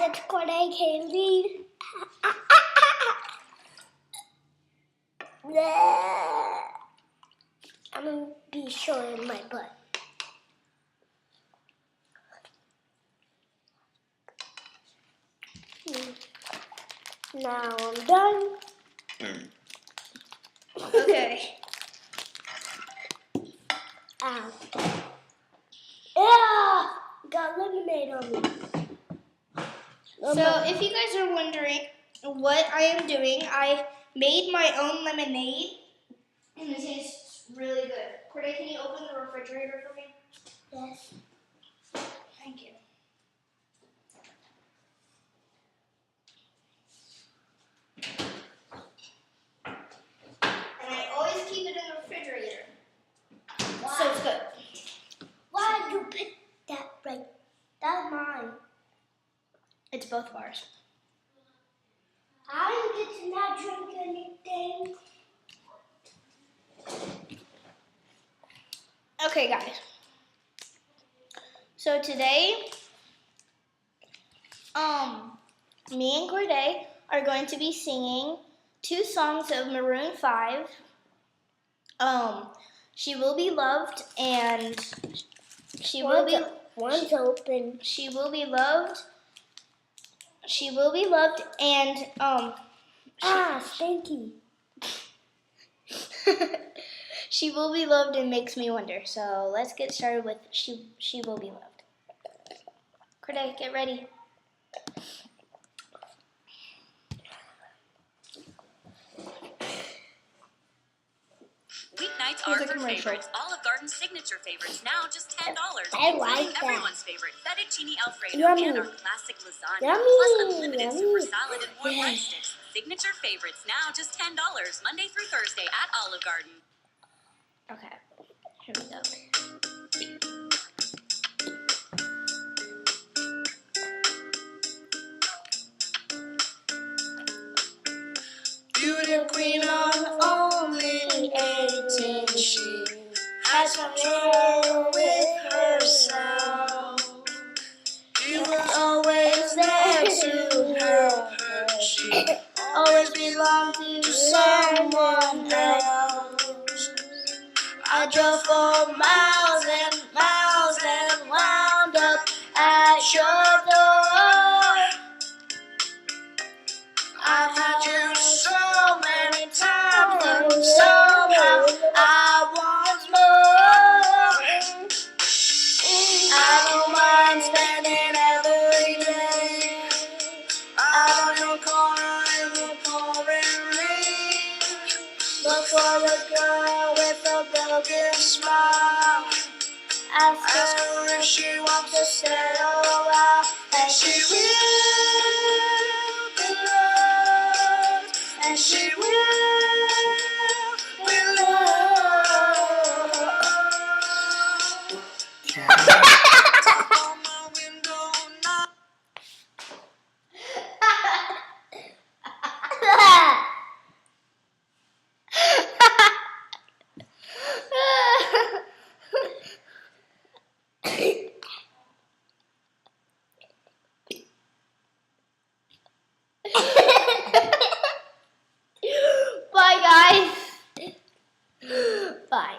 it's Kodak Haley. I'm gonna be showing my butt. Now I'm done. Okay. Ow. Yeah! Got lemonade on me. So if you guys are wondering what I am doing, I made my own lemonade, and it tastes really good. Corday, can you open the refrigerator for me? Yes. Thank you. And I always keep it in the refrigerator, so it's good. Why did you pick that right? That's mine. It's both of ours. I get to not drink anything. Okay, guys. So today, me and Corday are going to be singing 2 songs of Maroon 5. She Will Be Loved and One's open. She Will Be Loved. She Will Be Loved and Stinky. She Will Be Loved and Makes Me Wonder. So let's get started with She Will Be Loved. Corday, get ready. Weeknights are for favorites. Olive Garden's signature favorites now just $10. I like that. Everyone's favorite fettuccine Alfredo Yummy. and our classic lasagna. Yummy. Plus unlimited Yummy. super salad and warm Yes. rice sticks. Signature favorites now just $10 Monday through Thursday at Olive Garden. Okay, here we go. Beauty queen on only 18, she has some trouble with herself. He was always there to help her. She always belonged to someone else. I drove for miles and miles and wound up at your door. I've had you so many times, but somehow I want more. I don't mind spending every day out on your corner in the pouring rain. Look for a girl with a broken smile. Ask her if she wants to settle out, and she will be loved, and she will be loved. On my window now. Bye, guys. Bye.